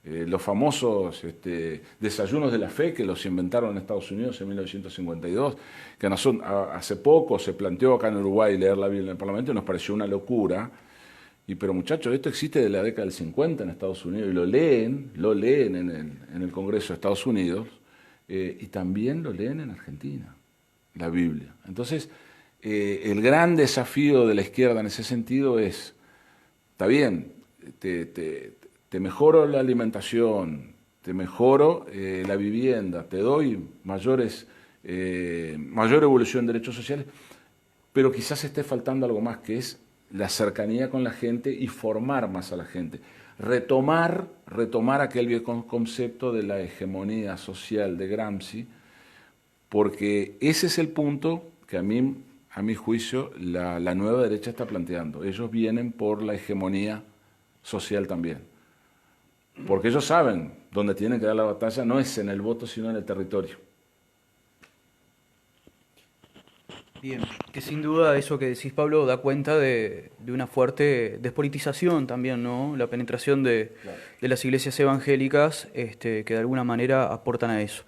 Los famosos desayunos de la fe que los inventaron en Estados Unidos en 1952, que hace poco se planteó acá en Uruguay leer la Biblia en el Parlamento y nos pareció una locura. Pero muchachos, esto existe desde la década del 50 en Estados Unidos y lo leen en el Congreso de Estados Unidos y también lo leen en Argentina, la Biblia. Entonces, el gran desafío de la izquierda en ese sentido es, está bien, te mejoro la alimentación, te mejoro la vivienda, te doy mayor evolución de derechos sociales, pero quizás esté faltando algo más, que es la cercanía con la gente y formar más a la gente. Retomar aquel viejo concepto de la hegemonía social de Gramsci, porque ese es el punto que a mi juicio, la nueva derecha está planteando. Ellos vienen por la hegemonía social también. Porque ellos saben dónde tienen que dar la batalla, no es en el voto, sino en el territorio. Bien, que sin duda eso que decís, Pablo, da cuenta de una fuerte despolitización también, ¿no? La penetración Claro. de las iglesias evangélicas que de alguna manera aportan a eso.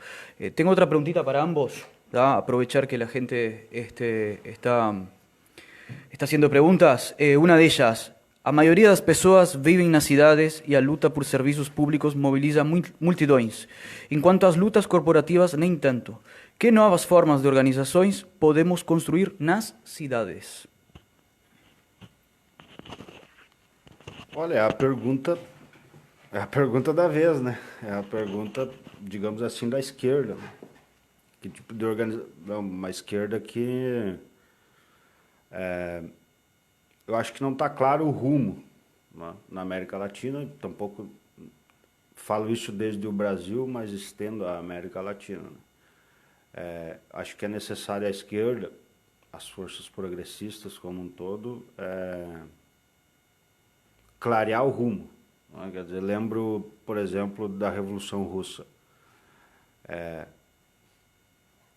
Tengo otra preguntita para ambos, ¿da? Aprovechar que la gente está haciendo preguntas. Una de ellas, a maioria das pessoas vivem nas cidades e a luta por serviços públicos mobiliza multidões, enquanto as lutas corporativas nem tanto. Que novas formas de organizações podemos construir nas cidades? Olha, é a pergunta da vez, né? É a pergunta, digamos assim, da esquerda, né? Que tipo de organização? Uma esquerda que eu acho que não está claro o rumo, né, na América Latina, tampouco falo isso desde o Brasil, mas estendo a América Latina, né? Acho que é necessária a esquerda, as forças progressistas como um todo, clarear o rumo, né? Quer dizer, lembro, por exemplo, da Revolução Russa.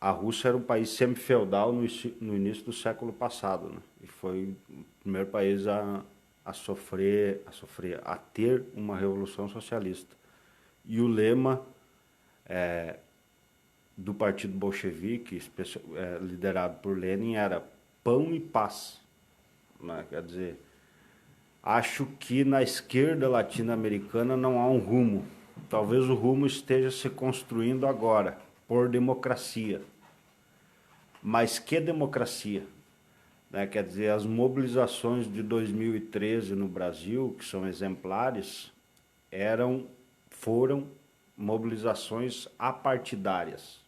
A Rússia era um país semi-feudal no início do século passado, né? E foi o primeiro país a ter uma revolução socialista. E o lema do Partido Bolchevique, liderado por Lenin, era pão e paz, né? Quer dizer, acho que na esquerda latino-americana não há um rumo. Talvez o rumo esteja se construindo agora, por democracia. Mas que democracia? Né? Quer dizer, as mobilizações de 2013 no Brasil, que são exemplares, foram mobilizações apartidárias.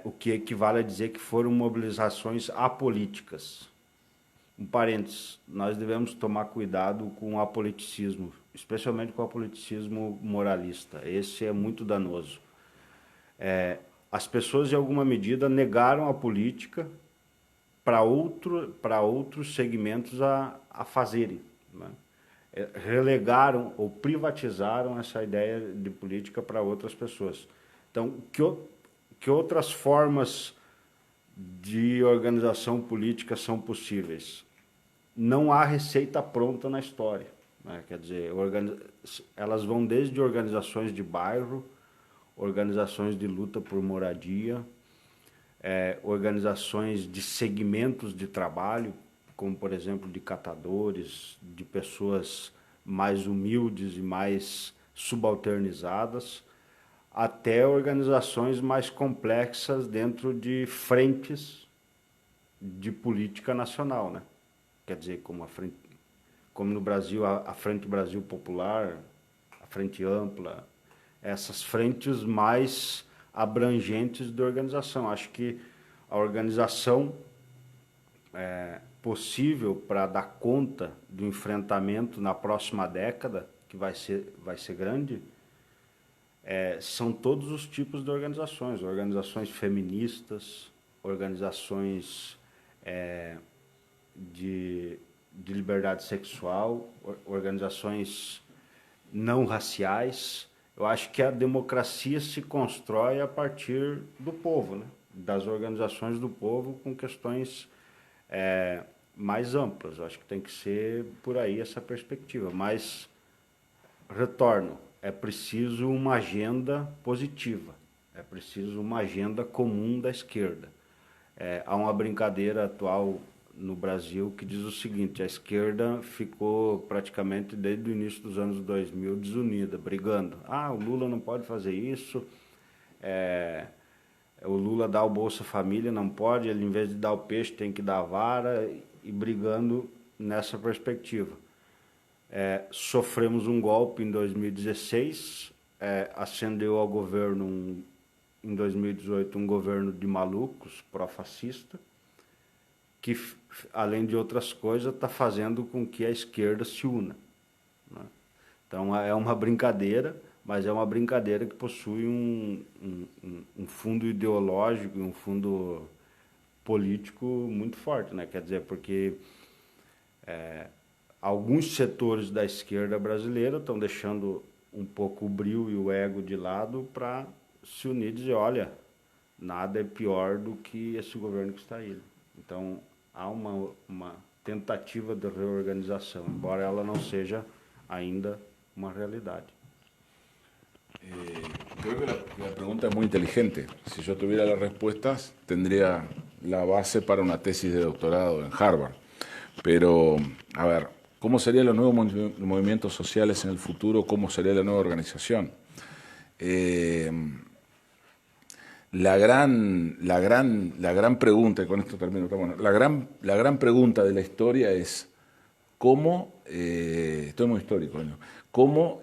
O que equivale a dizer que foram mobilizações apolíticas. Um parênteses, nós devemos tomar cuidado com o apoliticismo, especialmente com o apoliticismo moralista. Esse é muito danoso. As pessoas, de alguma medida, negaram a política para outros segmentos a fazerem, né? Relegaram ou privatizaram essa ideia de política para outras pessoas. Então, que outras formas de organização política são possíveis? Não há receita pronta na história, né? Quer dizer, elas vão desde organizações de bairro, organizações de luta por moradia, organizações de segmentos de trabalho, como, por exemplo, de catadores, de pessoas mais humildes e mais subalternizadas, até organizações mais complexas dentro de frentes de política nacional, né? Quer dizer, como no Brasil, a Frente Brasil Popular, a Frente Ampla, essas frentes mais abrangentes de organização. Acho que a organização possível para dar conta do enfrentamento na próxima década, que vai ser grande, são todos os tipos de organizações feministas, organizações de liberdade sexual, organizações não raciais. Eu acho que a democracia se constrói a partir do povo, né? Das organizações do povo com questões mais amplas. Eu acho que tem que ser por aí essa perspectiva. Mas, retorno, é preciso uma agenda positiva, é preciso uma agenda comum da esquerda. Há uma brincadeira atual no Brasil que diz o seguinte: a esquerda ficou praticamente desde o início dos anos 2000 desunida, brigando. O Lula não pode fazer isso, o Lula dá o Bolsa Família, não pode, ele em vez de dar o peixe tem que dar a vara, e brigando nessa perspectiva. Sofremos um golpe em 2016, ascendeu ao governo em 2018 um governo de malucos, pró-fascista, que, além de outras coisas, está fazendo com que a esquerda se una, né? Então, é uma brincadeira, mas é uma brincadeira que possui um fundo ideológico e um fundo político muito forte, né? Quer dizer, porque alguns setores da esquerda brasileira estão deixando um pouco o brio e o ego de lado para se unir e dizer: olha, nada é pior do que esse governo que está aí. Então, há uma tentativa de reorganização, embora ela não seja ainda uma realidade. Creo que la pregunta es muy inteligente. Si yo tuviera las respuestas, tendría la base para una tesis de doctorado en Harvard. Pero, a ver, ¿cómo serían los nuevos movimientos sociales en el futuro? ¿Cómo sería la nueva organización? La gran pregunta, y con esto termino, bueno, la gran pregunta de la historia es cómo, esto es muy histórico, ¿no? Cómo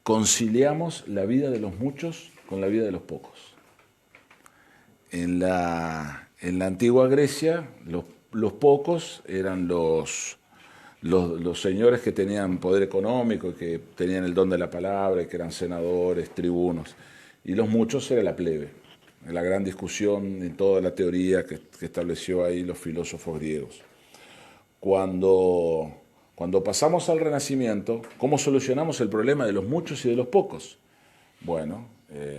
conciliamos la vida de los muchos con la vida de los pocos. En la antigua Grecia, los pocos eran los señores que tenían poder económico, que tenían el don de la palabra, que eran senadores, tribunos, y los muchos era la plebe. La gran discusión en toda la teoría que estableció ahí los filósofos griegos. Cuando pasamos al Renacimiento, ¿cómo solucionamos el problema de los muchos y de los pocos? Bueno,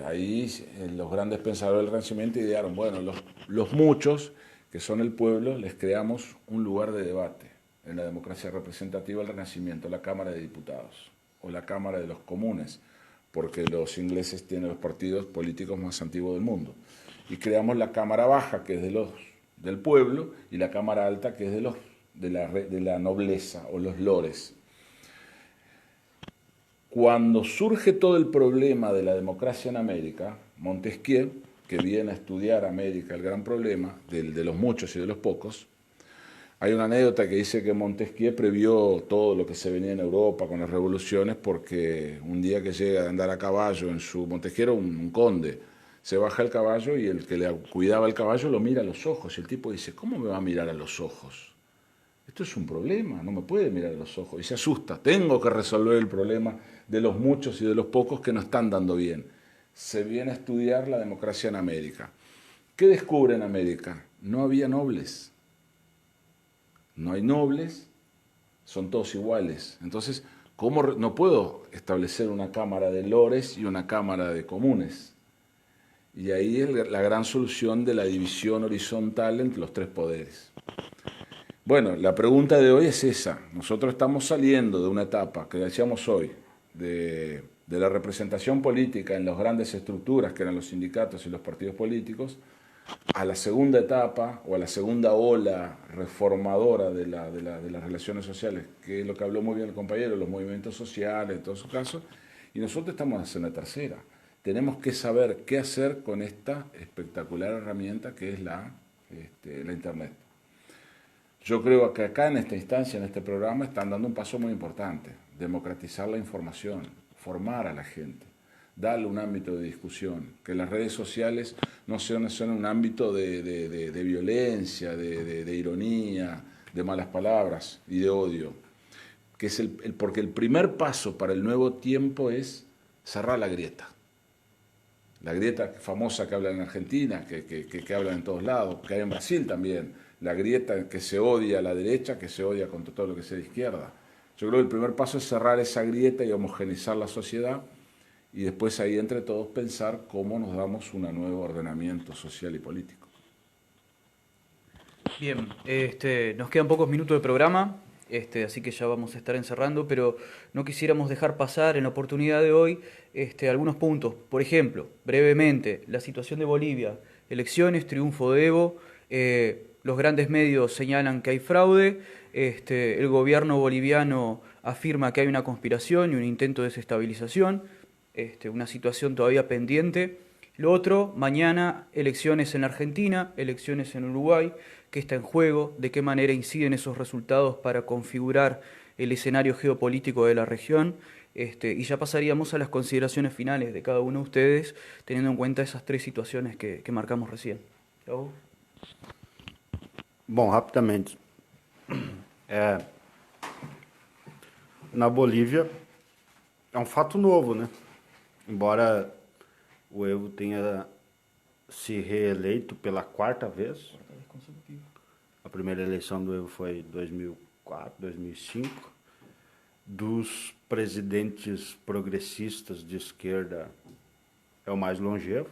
ahí los grandes pensadores del Renacimiento idearon, bueno, los muchos, que son el pueblo, les creamos un lugar de debate en la democracia representativa del Renacimiento, la Cámara de Diputados o la Cámara de los Comunes, porque los ingleses tienen los partidos políticos más antiguos del mundo. Y creamos la Cámara Baja, que es del pueblo, y la Cámara Alta, que es de la nobleza o los lores. Cuando surge todo el problema de la democracia en América, Montesquieu, que viene a estudiar América, el gran problema de los muchos y de los pocos, hay una anécdota que dice que Montesquieu previó todo lo que se venía en Europa con las revoluciones, porque un día que llega a andar a caballo en su Montesquieu, un conde, se baja el caballo y el que le cuidaba el caballo lo mira a los ojos y el tipo dice, ¿cómo me va a mirar a los ojos? Esto es un problema, no me puede mirar a los ojos. Y se asusta, tengo que resolver el problema de los muchos y de los pocos que no están dando bien. Se viene a estudiar la democracia en América. ¿Qué descubre en América? No había nobles. No hay nobles, son todos iguales. Entonces, ¿cómo no puedo establecer una cámara de lores y una cámara de comunes? Y ahí es la gran solución de la división horizontal entre los tres poderes. Bueno, la pregunta de hoy es esa. Nosotros estamos saliendo de una etapa, que decíamos hoy, de la representación política en las grandes estructuras, que eran los sindicatos y los partidos políticos, a la segunda etapa o a la segunda ola reformadora de las relaciones sociales, que es lo que habló muy bien el compañero, los movimientos sociales, en todos sus casos, y nosotros estamos en la tercera. Tenemos que saber qué hacer con esta espectacular herramienta que es la Internet. Yo creo que acá en esta instancia, en este programa, están dando un paso muy importante, democratizar la información, formar a la gente, darle un ámbito de discusión, que las redes sociales no sean un ámbito de violencia, de ironía, de malas palabras y de odio. Que es porque el primer paso para el nuevo tiempo es cerrar la grieta. La grieta famosa que hablan en Argentina, que hablan en todos lados, que hay en Brasil también. La grieta que se odia a la derecha, que se odia contra todo lo que sea de izquierda. Yo creo que el primer paso es cerrar esa grieta y homogeneizar la sociedad, y después ahí entre todos pensar cómo nos damos un nuevo ordenamiento social y político. Bien, nos quedan pocos minutos de programa, así que ya vamos a estar encerrando, pero no quisiéramos dejar pasar en la oportunidad de hoy algunos puntos. Por ejemplo, brevemente, la situación de Bolivia, elecciones, triunfo de Evo, los grandes medios señalan que hay fraude, el gobierno boliviano afirma que hay una conspiración y un intento de desestabilización, una situación todavía pendiente. Lo otro, mañana elecciones en Argentina, elecciones en Uruguay, qué está en juego, de qué manera inciden esos resultados para configurar el escenario geopolítico de la región, y ya pasaríamos a las consideraciones finales de cada uno de ustedes, teniendo en cuenta esas tres situaciones que marcamos recién. ¿Yo? Bom, rapidamente. Na Bolívia é um fato novo, né? Embora o Evo tenha se reeleito pela quarta vez. A primeira eleição do Evo foi em 2004, 2005. Dos presidentes progressistas de esquerda é o mais longevo.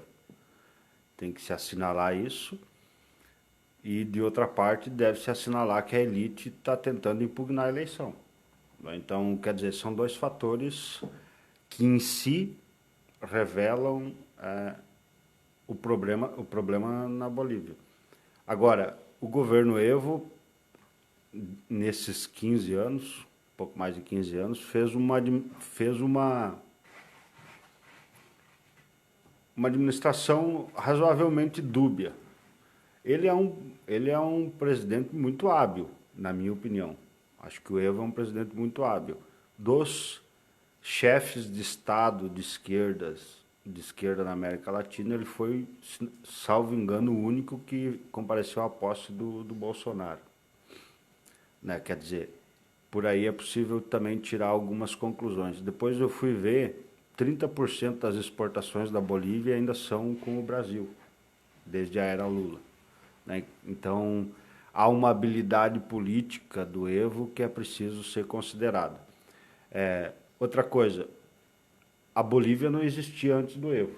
Tem que se assinalar isso. E, de outra parte, deve-se assinalar que a elite está tentando impugnar a eleição. Então, quer dizer, são dois fatores que em si revelam o problema na Bolívia. Agora, o governo Evo, nesses 15 anos, pouco mais de 15 anos, fez uma administração razoavelmente dúbia. Ele é um presidente muito hábil, na minha opinião. Acho que o Evo é um presidente muito hábil. Dos chefes de Estado de esquerda na América Latina, ele foi, salvo engano, o único que compareceu à posse do Bolsonaro. Né? Quer dizer, por aí é possível também tirar algumas conclusões. Depois eu fui ver, 30% das exportações da Bolívia ainda são com o Brasil, desde a era Lula. Né? Então, há uma habilidade política do Evo que é preciso ser considerada. Outra coisa, a Bolívia não existia antes do Evo,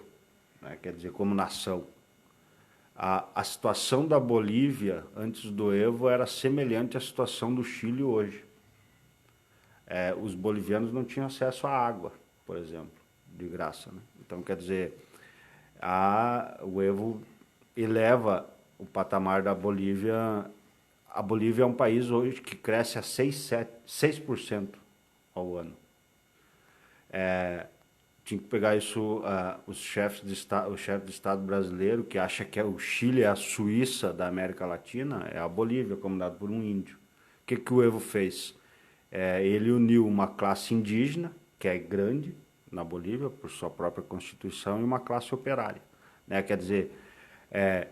né? Quer dizer, como nação. A situação da Bolívia antes do Evo era semelhante à situação do Chile hoje. Os bolivianos não tinham acesso à água, por exemplo, de graça. Né? Então, quer dizer, o Evo eleva o patamar da Bolívia. A Bolívia é um país hoje que cresce a 6% ao ano. Tinha que pegar isso, o chefe de Estado brasileiro, que acha que o Chile é a Suíça da América Latina, é a Bolívia, comandada por um índio. O que o Evo fez? Ele uniu uma classe indígena, que é grande na Bolívia, por sua própria constituição, e uma classe operária. Né? Quer dizer,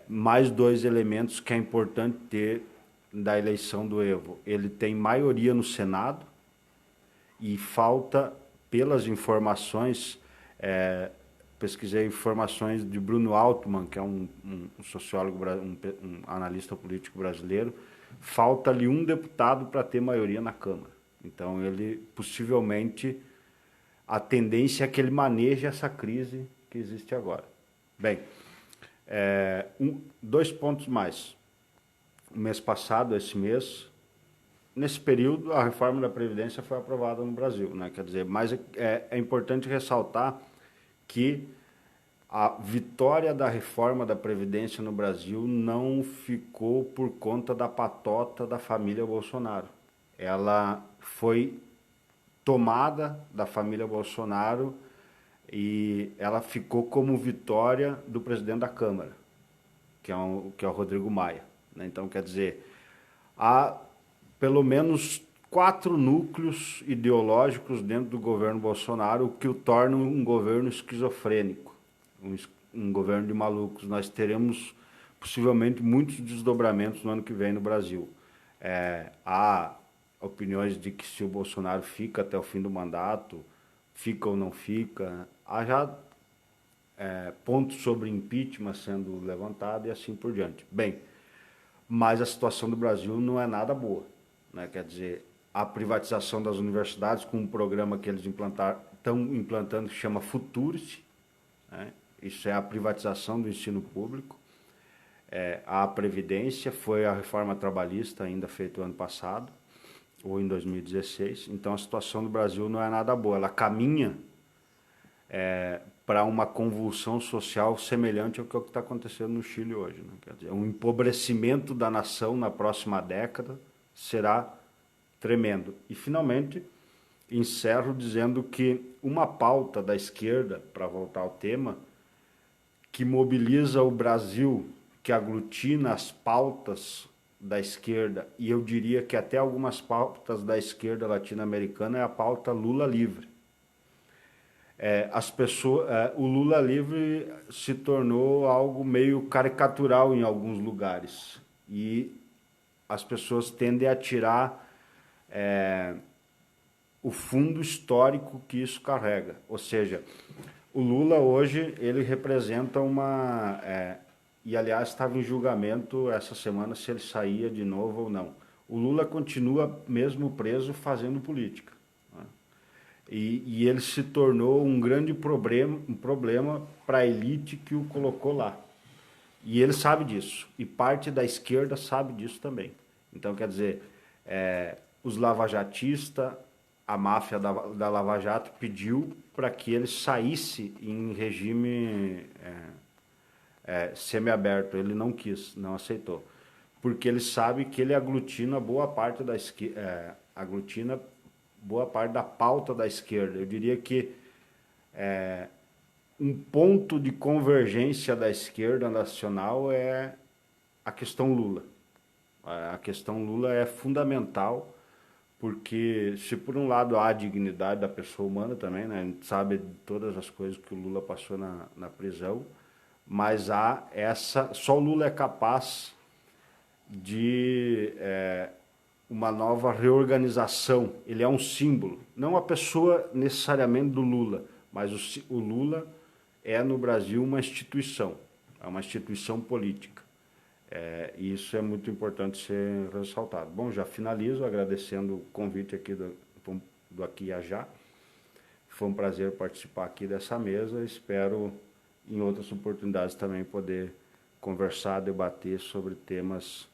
mais dois elementos que é importante ter da eleição do Evo. Ele tem maioria no Senado e falta, pelas informações, pesquisei informações de Bruno Altman, que é um sociólogo, um analista político brasileiro, falta-lhe um deputado para ter maioria na Câmara. Então, ele, possivelmente, a tendência é que ele maneje essa crise que existe agora. Bem, 2 pontos mais. O mês passado, esse mês, nesse período, a reforma da Previdência foi aprovada no Brasil. Né? Quer dizer, mas é importante ressaltar que a vitória da reforma da Previdência no Brasil não ficou por conta da patota da família Bolsonaro. Ela foi tomada da família Bolsonaro e ela ficou como vitória do presidente da Câmara, que é o Rodrigo Maia. Né? Então, quer dizer, há pelo menos 4 núcleos ideológicos dentro do governo Bolsonaro, o que o torna um governo esquizofrênico, um governo de malucos. Nós teremos possivelmente muitos desdobramentos no ano que vem no Brasil. Há opiniões de que se o Bolsonaro fica até o fim do mandato, fica ou não fica. Há já pontos sobre impeachment sendo levantado e assim por diante. Bem, mas a situação do Brasil não é nada boa. Né? Quer dizer, a privatização das universidades com um programa que eles estão implantando que chama Futurice, né? Isso é a privatização do ensino público. A Previdência foi a reforma trabalhista ainda feita o ano passado, ou em 2016. Então a situação do Brasil não é nada boa. Ela caminha para uma convulsão social semelhante ao que está acontecendo no Chile hoje. Né? Quer dizer, um empobrecimento da nação na próxima década será tremendo. E, finalmente, encerro dizendo que uma pauta da esquerda, para voltar ao tema, que mobiliza o Brasil, que aglutina as pautas da esquerda, e eu diria que até algumas pautas da esquerda latino-americana, é a pauta Lula livre. O Lula livre se tornou algo meio caricatural em alguns lugares, e as pessoas tendem a tirar o fundo histórico que isso carrega. Ou seja, o Lula hoje ele representa e aliás estava em julgamento essa semana se ele saía de novo ou não. O Lula continua mesmo preso fazendo política. Né? E ele se tornou um grande problema para a elite que o colocou lá. E ele sabe disso. E parte da esquerda sabe disso também. Então, quer dizer, os lavajatistas, a máfia da Lava Jato pediu para que ele saísse em regime semiaberto. Ele não quis, não aceitou. Porque ele sabe que ele aglutina boa parte da pauta da esquerda. Eu diria que um ponto de convergência da esquerda nacional é a questão Lula. A questão Lula é fundamental, porque se por um lado há a dignidade da pessoa humana também, né? A gente sabe de todas as coisas que o Lula passou na prisão, mas só o Lula é capaz de uma nova reorganização. Ele é um símbolo, não a pessoa necessariamente do Lula, mas o Lula é no Brasil uma instituição, é uma instituição política. E isso é muito importante ser ressaltado. Bom, já finalizo agradecendo o convite aqui do Aqui e Já. Foi um prazer participar aqui dessa mesa. Espero em outras oportunidades também poder conversar, debater sobre temas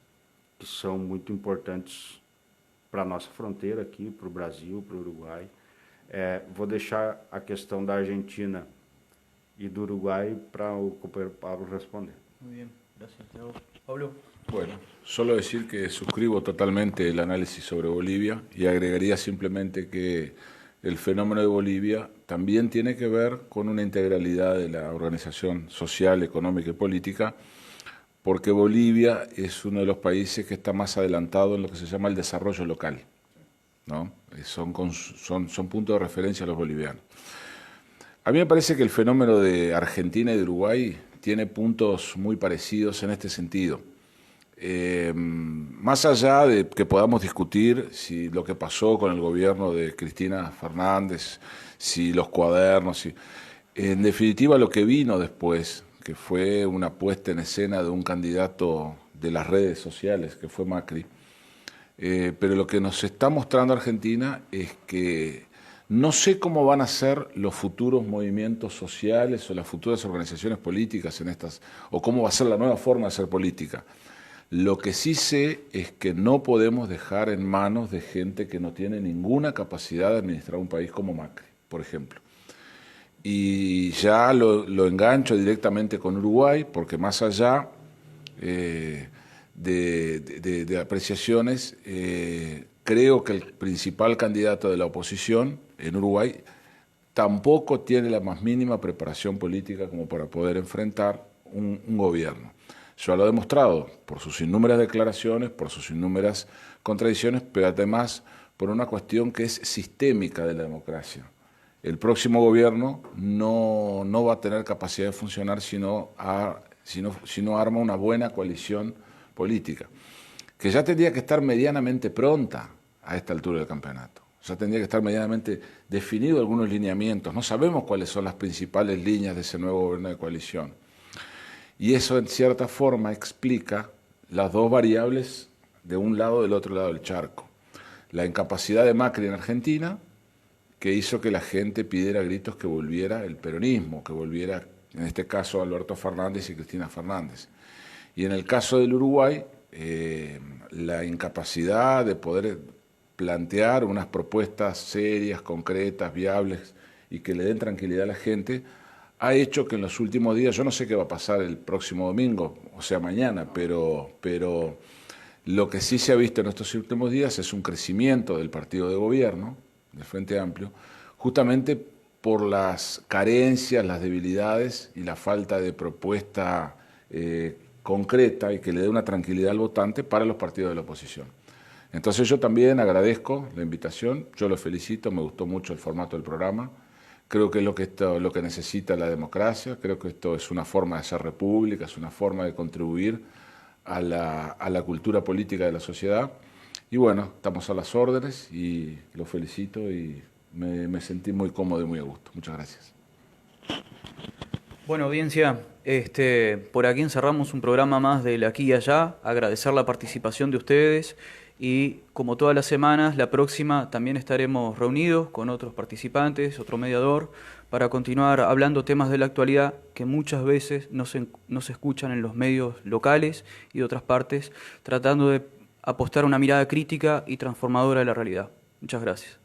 que são muito importantes para a nossa fronteira aqui, para o Brasil, para o Uruguai. Vou deixar a questão da Argentina y de Uruguay para o compañero Pablo responder. Muy bien, gracias. Pablo. Bueno, solo decir que suscribo totalmente el análisis sobre Bolivia y agregaría simplemente que el fenómeno de Bolivia también tiene que ver con una integralidad de la organización social, económica y política, porque Bolivia es uno de los países que está más adelantado en lo que se llama el desarrollo local, ¿no? Son puntos de referencia a los bolivianos. A mí me parece que el fenómeno de Argentina y de Uruguay tiene puntos muy parecidos en este sentido. Más allá de que podamos discutir si lo que pasó con el gobierno de Cristina Fernández, si los cuadernos, en definitiva lo que vino después, que fue una puesta en escena de un candidato de las redes sociales, que fue Macri, pero lo que nos está mostrando Argentina es que no sé cómo van a ser los futuros movimientos sociales o las futuras organizaciones políticas o cómo va a ser la nueva forma de hacer política. Lo que sí sé es que no podemos dejar en manos de gente que no tiene ninguna capacidad de administrar un país como Macri, por ejemplo. Y ya lo engancho directamente con Uruguay, porque más allá de apreciaciones, creo que el principal candidato de la oposición en Uruguay tampoco tiene la más mínima preparación política como para poder enfrentar un gobierno. Ya lo ha demostrado por sus innúmeras declaraciones, por sus innúmeras contradicciones, pero además por una cuestión que es sistémica de la democracia. El próximo gobierno no va a tener capacidad de funcionar si no arma una buena coalición política, que ya tendría que estar medianamente pronta a esta altura del campeonato. Ya tendría que estar medianamente definido algunos lineamientos. No sabemos cuáles son las principales líneas de ese nuevo gobierno de coalición. Y eso, en cierta forma, explica las dos variables de un lado y del otro lado del charco. La incapacidad de Macri en Argentina, que hizo que la gente pidiera a gritos que volviera el peronismo, que volviera, en este caso, Alberto Fernández y Cristina Fernández. Y en el caso del Uruguay, la incapacidad de poder plantear unas propuestas serias, concretas, viables y que le den tranquilidad a la gente, ha hecho que en los últimos días, yo no sé qué va a pasar el próximo domingo, o sea mañana, pero lo que sí se ha visto en estos últimos días es un crecimiento del partido de gobierno, del Frente Amplio, justamente por las carencias, las debilidades y la falta de propuesta concreta y que le dé una tranquilidad al votante para los partidos de la oposición. Entonces yo también agradezco la invitación, yo lo felicito, me gustó mucho el formato del programa, creo que es lo que necesita la democracia, creo que esto es una forma de hacer república, es una forma de contribuir a la cultura política de la sociedad. Y bueno, estamos a las órdenes y lo felicito y me sentí muy cómodo y muy a gusto. Muchas gracias. Bueno, audiencia, por aquí encerramos un programa más del Aquí y Allá. Agradecer la participación de ustedes Y como todas las semanas, la próxima también estaremos reunidos con otros participantes, otro mediador, para continuar hablando temas de la actualidad que muchas veces no se escuchan en los medios locales y de otras partes, tratando de apostar una mirada crítica y transformadora de la realidad. Muchas gracias.